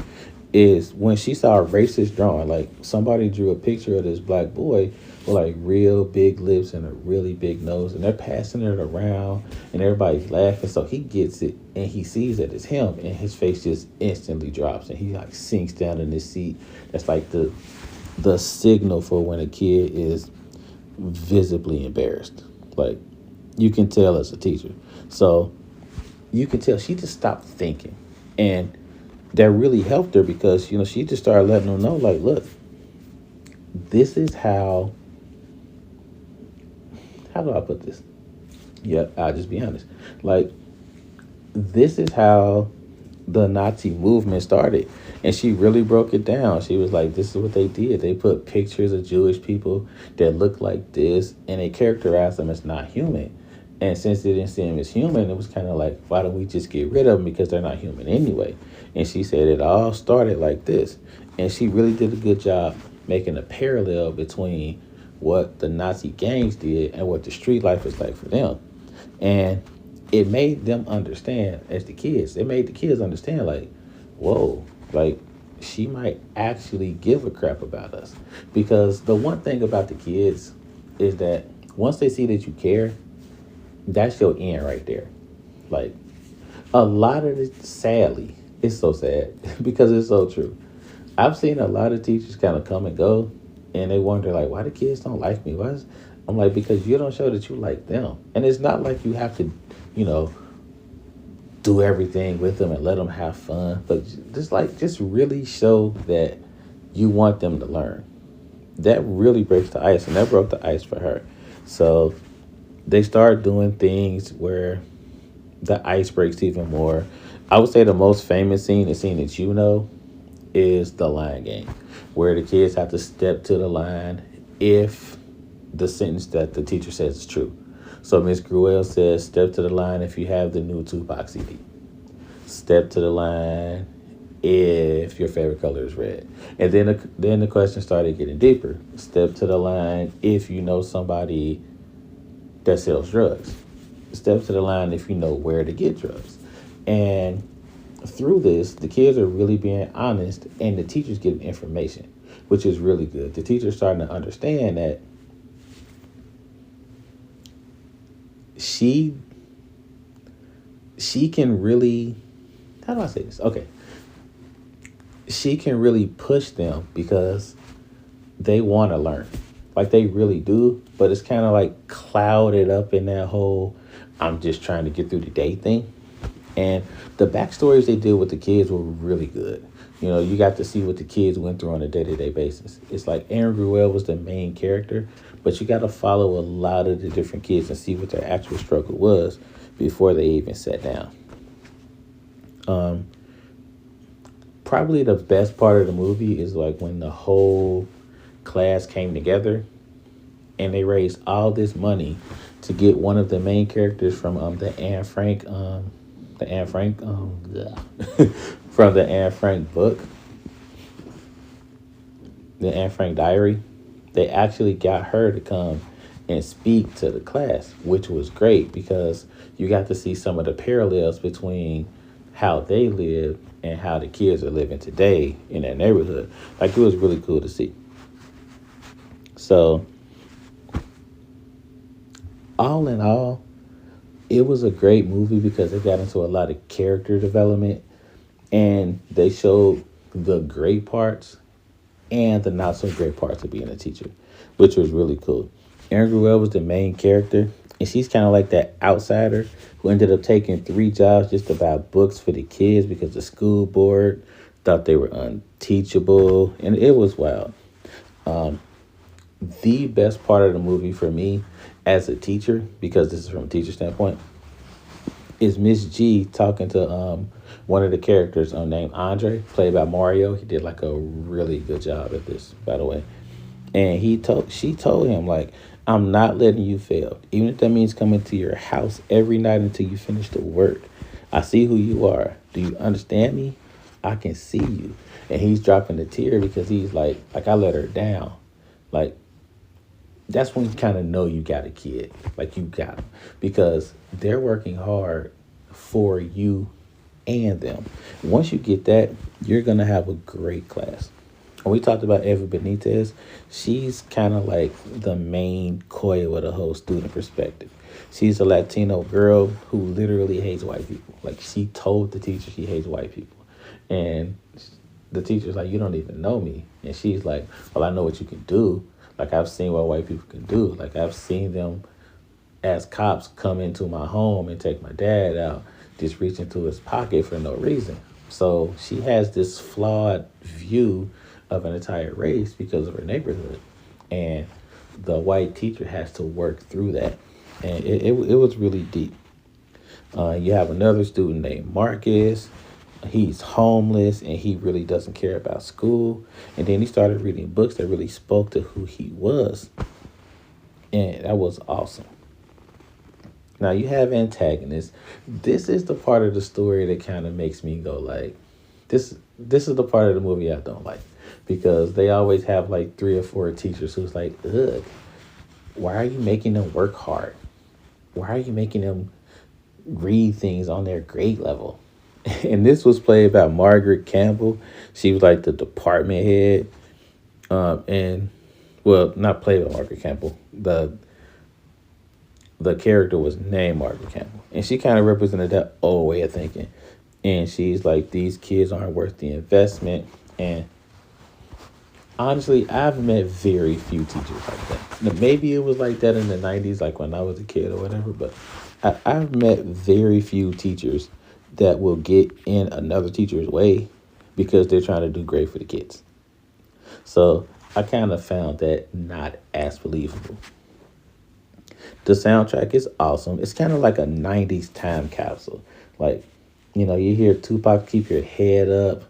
is when she saw a racist drawing. Like somebody drew a picture of this black boy with like real big lips and a really big nose, and they're passing it around and everybody's laughing. So he gets it and he sees that it's him, and his face just instantly drops and he like sinks down in his seat. That's like the signal for when a kid is visibly embarrassed. Like you can tell as a teacher. So you can tell she just stopped thinking, and that really helped her because she just started letting them know, like, look, this is how do I put this? Yeah, I'll just be honest. Like, this is how the Nazi movement started. And she really broke it down. She was like, this is what they did. They put pictures of Jewish people that look like this, and they characterized them as not human. And since they didn't see them as human, it was kind of like, why don't we just get rid of them because they're not human anyway? And she said it all started like this. And she really did a good job making a parallel between what the Nazi gangs did and what the street life is like for them. And it made them understand as the kids. It made the kids understand, like, whoa, like, she might actually give a crap about us. Because the one thing about the kids is that once they see that you care, that's your end right there. Like, a lot of it, sadly, it's so sad because it's so true. I've seen a lot of teachers kind of come and go, and they wonder, like, why the kids don't like me? I'm like, because you don't show that you like them. And it's not like you have to, do everything with them and let them have fun, but just really show that you want them to learn. That really breaks the ice, and that broke the ice for her. So they start doing things where the ice breaks even more. I would say the most famous scene, the scene that is the line game, where the kids have to step to the line if the sentence that the teacher says is true. So Miss Gruel says, step to the line if you have the new Tupac CD. Step to the line if your favorite color is red. And then the question started getting deeper. Step to the line if you know somebody that sells drugs. Step to the line if you know where to get drugs. And through this, the kids are really being honest, and the teachers getting information, which is really good. The teacher's starting to understand that she can really, how do I say this? Okay. She can really push them because they want to learn. Like they really do, but it's kind of like clouded up in that whole I'm just trying to get through the day thing. And the backstories they did with the kids were really good. You got to see what the kids went through on a day-to-day basis. It's like Aaron Gruel was the main character, but you got to follow a lot of the different kids and see what their actual struggle was before they even sat down. Probably the best part of the movie is like when the whole class came together and they raised all this money to get one of the main characters from the Anne Frank from the Anne Frank book, the Anne Frank diary. They actually got her to come and speak to the class, which was great because you got to see some of the parallels between how they live and how the kids are living today in that neighborhood. Like it was really cool to see. So all in all, it was a great movie because it got into a lot of character development and they showed the great parts and the not so great parts of being a teacher, which was really cool. Erin Gruelle was the main character, and she's kind of like that outsider who ended up taking 3 jobs just to buy books for the kids because the school board thought they were unteachable, and it was wild. The best part of the movie for me as a teacher, because this is from a teacher standpoint, is Miss G talking to one of the characters named Andre, played by Mario. He did like a really good job at this, by the way. And she told him like, I'm not letting you fail, even if that means coming to your house every night until you finish the work. I see who you are. Do you understand me? I can see you. And he's dropping a tear because he's like I let her down. Like that's when you kind of know you got a kid. Like you got them because they're working hard for you and them. Once you get that, you're gonna have a great class. When we talked about Eva Benitez, she's kind of like the main coil of the whole student perspective. She's a Latino girl who literally hates white people. Like she told the teacher she hates white people. And the teacher's like, you don't even know me. And she's like, well, I know what you can do. Like I've seen what white people can do. Like I've seen them as cops come into my home and take my dad out, just reach into his pocket for no reason. So she has this flawed view of an entire race because of her neighborhood. And the white teacher has to work through that. And it was really deep. You have another student named Marcus. He's homeless and he really doesn't care about school. And then he started reading books that really spoke to who he was. And that was awesome. Now you have antagonists. This is the part of the story that kind of makes me go like, this is the part of the movie I don't like. Because they always have like 3 or 4 teachers who's like, ugh, why are you making them work hard? Why are you making them read things on their grade level? And this was played by Margaret Campbell. She was like the department head. And well, not played by Margaret Campbell. The character was named Margaret Campbell. And she kind of represented that old way of thinking. And she's like, these kids aren't worth the investment. And honestly, I've met very few teachers like that. Now, maybe it was like that in the 90s, like when I was a kid or whatever, but I've met very few teachers that will get in another teacher's way because they're trying to do great for the kids. So I kind of found that not as believable. The soundtrack is awesome. It's kind of like a 90s time capsule. Like, you know, you hear Tupac, Keep Your Head Up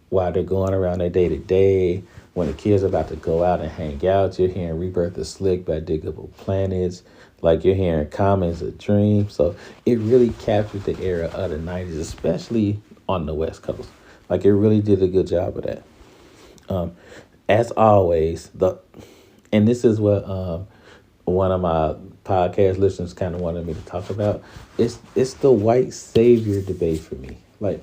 while they're going around their day to day. When the kids are about to go out and hang out, you're hearing Rebirth of Slick by Diggable Planets. Like you're hearing Common's A Dream. So it really captured the era of the 90s, especially on the West Coast. Like it really did a good job of that. As always, and this is what one of my podcast listeners kind of wanted me to talk about. It's the white savior debate for me. Like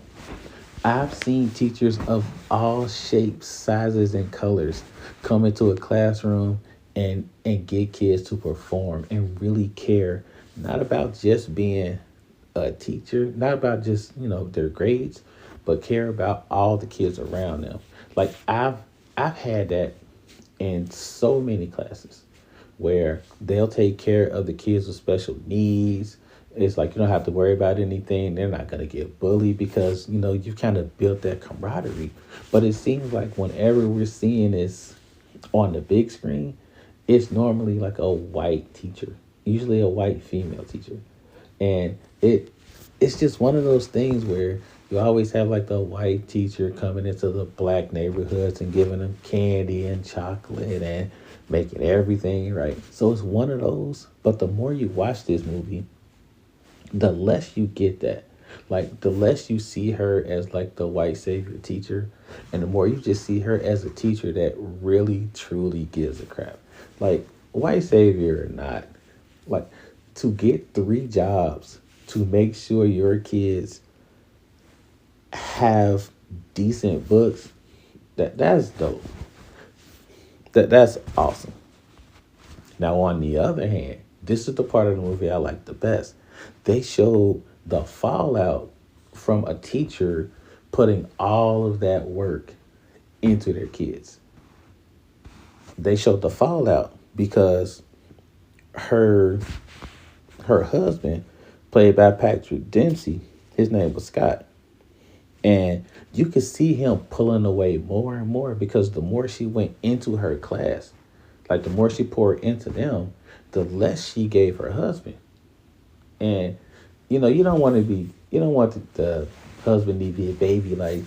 I've seen teachers of all shapes, sizes, and colors come into a classroom and get kids to perform and really care, not about just being a teacher, not about just, you know, their grades, but care about all the kids around them. Like I've had that in so many classes where they'll take care of the kids with special needs. It's like you don't have to worry about anything. They're not going to get bullied because, you know, you've kind of built that camaraderie. But it seems like whenever we're seeing this on the big screen, it's normally like a white teacher, usually a white female teacher. And it's just one of those things where You always have like the white teacher coming into the black neighborhoods and giving them candy and chocolate and making everything right. So it's one of those. But the more you watch this movie, the less you get that. Like the less you see her as like the white savior teacher, and the more you just see her as a teacher that really truly gives a crap. Like white savior or not, like to get three jobs to make sure your kids have decent books, that's dope. That's awesome. Now on the other hand, this is the part of the movie I like the best. They showed the fallout from a teacher putting all of that work into their kids. They showed the fallout because her her husband, played by Patrick Dempsey, his name was Scott. And you could see him pulling away more and more because the more she went into her class, like the more she poured into them, the less she gave her husband. And you don't want to be, you don't want the husband to be a baby, like,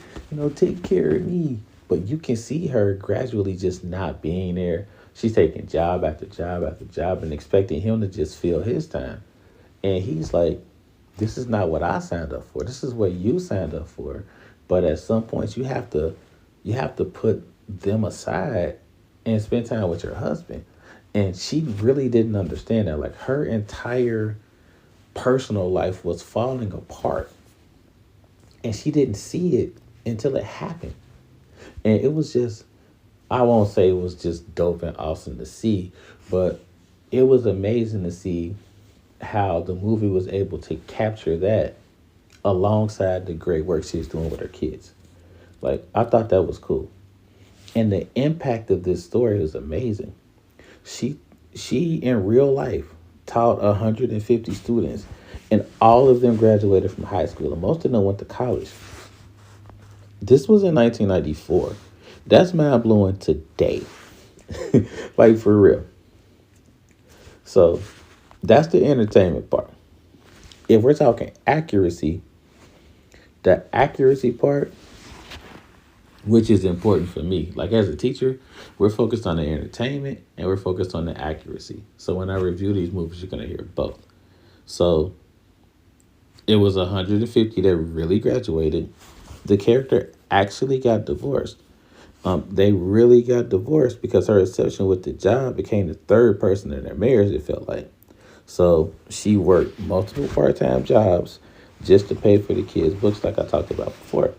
take care of me. But you can see her gradually just not being there. She's taking job after job after job and expecting him to just fill his time. And he's like, this is not what I signed up for. This is what you signed up for. But at some point you have to put them aside and spend time with your husband. And she really didn't understand that. Like her entire personal life was falling apart. And she didn't see it until it happened. And it was just, I won't say it was just dope and awesome to see, but it was amazing to see how the movie was able to capture that alongside the great work she's doing with her kids. Like, I thought that was cool. And the impact of this story was amazing. She she in real life taught 150 students, and all of them graduated from high school, and most of them went to college. This was in 1994. That's mind blowing today. Like for real. So that's the entertainment part. If we're talking accuracy, the accuracy part, which is important for me, like as a teacher, we're focused on the entertainment and we're focused on the accuracy. So when I review these movies, you're going to hear both. So it was 150 that really graduated. The character actually got divorced. They really got divorced because her obsession with the job became the third person in their marriage, it felt like. So she worked multiple part-time jobs just to pay for the kids' books, like I talked about before.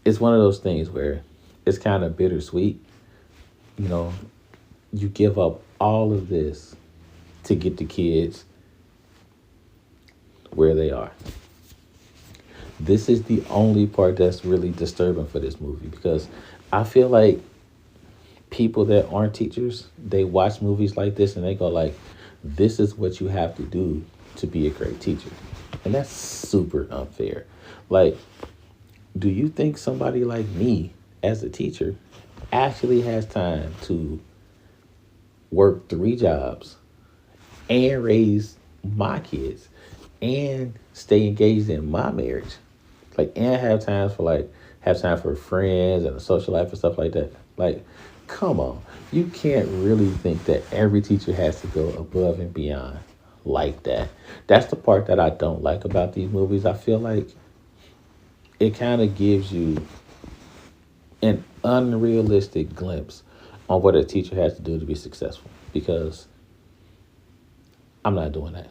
It's one of those things where it's kind of bittersweet. You know, you give up all of this to get the kids where they are. This is the only part that's really disturbing for this movie because I feel like people that aren't teachers, they watch movies like this and they go like, this is what you have to do to be a great teacher. And that's super unfair. Like, do you think somebody like me as a teacher actually has time to work three jobs and raise my kids and stay engaged in my marriage? Like, and have time for friends and a social life and stuff like that. Like, come on. You can't really think that every teacher has to go above and beyond like that. That's the part that I don't like about these movies. I feel like it kind of gives you an unrealistic glimpse on what a teacher has to do to be successful because I'm not doing that.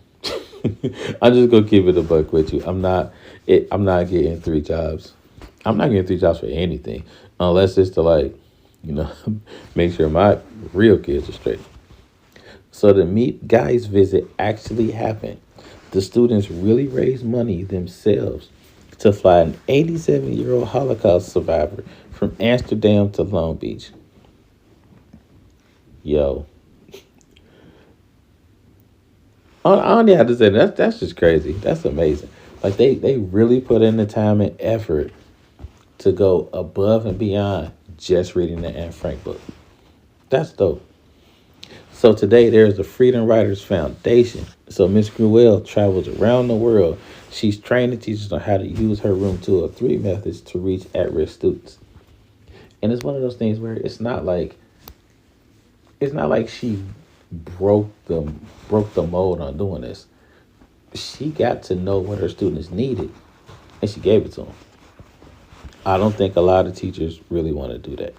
I'm just gonna keep it a buck with you. I'm not getting three jobs. I'm not getting three jobs for anything unless it's to like, make sure my real kids are straight. So the Meet Guys visit actually happened. The students really raised money themselves to fly an 87-year-old Holocaust survivor from Amsterdam to Long Beach. Yo, I don't have to say that's just crazy. That's amazing. Like they really put in the time and effort to go above and beyond just reading the Anne Frank book. That's dope. So today there's the Freedom Writers Foundation. So Miss Gruelle travels around the world. She's training teachers on how to use her Room 203 methods to reach at-risk students. And it's one of those things where it's not like she broke the broke the mold on doing this. She got to know what her students needed, and she gave it to them. I don't think a lot of teachers really want to do that.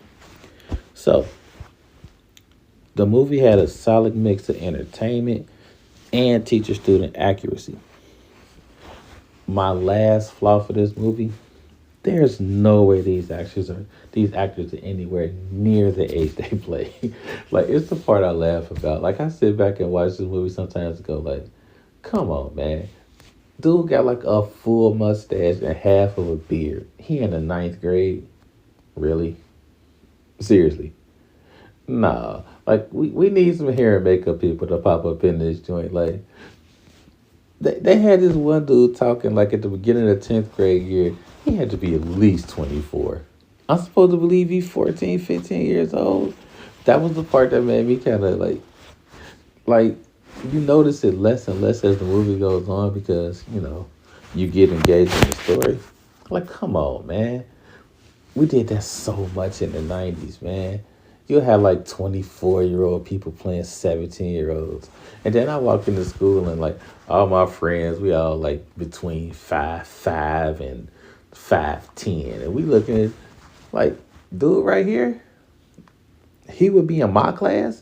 So the movie had a solid mix of entertainment and teacher student accuracy. My last flaw for this movie, there's no way these actors are anywhere near the age they play. Like, it's the part I laugh about. Like, I sit back and watch this movie sometimes and go like, come on, man. Dude got like a full mustache and half of a beard. He in the ninth grade. Really? Seriously. Nah. Like, we need some hair and makeup people to pop up in this joint. Like, they had this one dude talking like at the beginning of the 10th grade year. He had to be at least 24. I'm supposed to believe he's 14, 15 years old. That was the part that made me kind of like, you notice it less and less as the movie goes on because, you get engaged in the story. Like, come on, man. We did that so much in the 90s, man. You'll have like 24-year-old people playing 17-year-olds. And then I walk into school and like all my friends, we all like between 5'5" and 5'10". And we looking at like, dude right here, he would be in my class.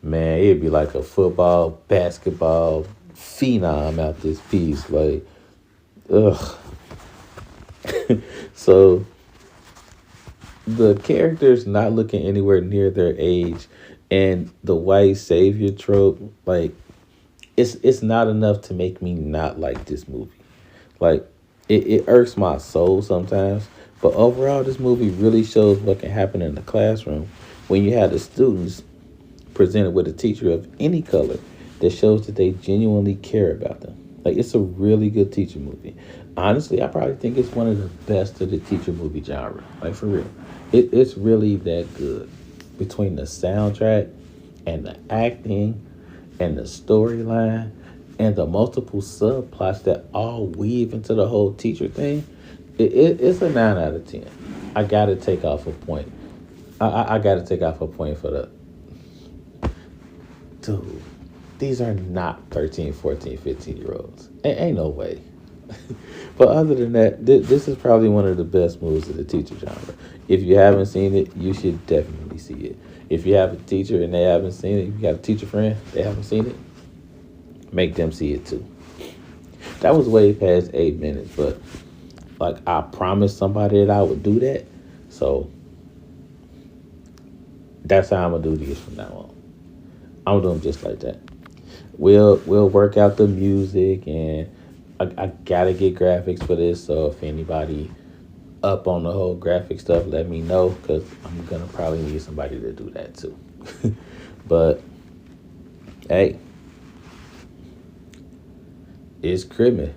Man, it'd be like a football, basketball phenom out this piece. Like, ugh. So the characters not looking anywhere near their age and the white savior trope, like, it's not enough to make me not like this movie. Like, it irks my soul sometimes. But overall, this movie really shows what can happen in the classroom when you have the students presented with a teacher of any color that shows that they genuinely care about them. Like, it's a really good teacher movie. Honestly, I probably think it's one of the best of the teacher movie genre. Like, for real. It's really that good. Between the soundtrack and the acting and the storyline and the multiple subplots that all weave into the whole teacher thing, it's a 9 out of 10. I got to take off a point. I got to take off a point for the... Dude, these are not 13, 14, 15-year-olds. Ain't no way. But other than that, this is probably one of the best movies of the teacher genre. If you haven't seen it, you should definitely see it. If you have a teacher and they haven't seen it, you got a teacher friend, they haven't seen it, make them see it too. That was way past 8 minutes, but like, I promised somebody that I would do that. So that's how I'm gonna do these from now on. I'm gonna do them just like that. We'll work out the music, and I gotta get graphics for this. So if anybody up on the whole graphic stuff, let me know, because I'm gonna probably need somebody to do that too. But hey, it's Christmas.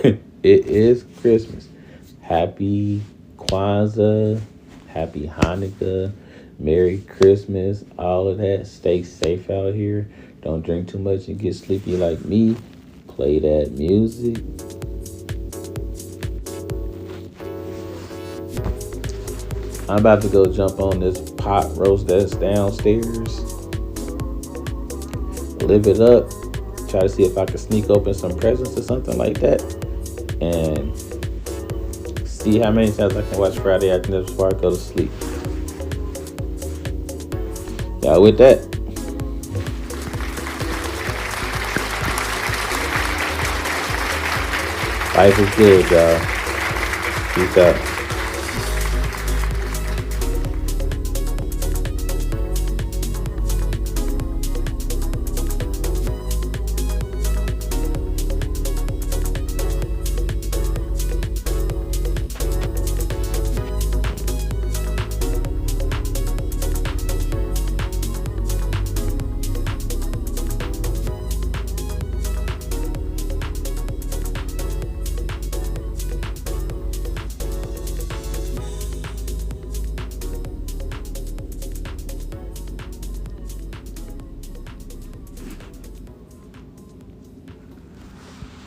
It is Christmas. Happy Kwanzaa, happy Hanukkah, Merry Christmas, all of that. Stay safe out here. Don't drink too much and get sleepy like me. Play that music. I'm about to go jump on this pot roast that's downstairs. Live it up. Try to see if I can sneak open some presents or something like that. And see how many times I can watch Friday afternoon before I go to sleep. Y'all with that? Life is good, y'all. Peace out.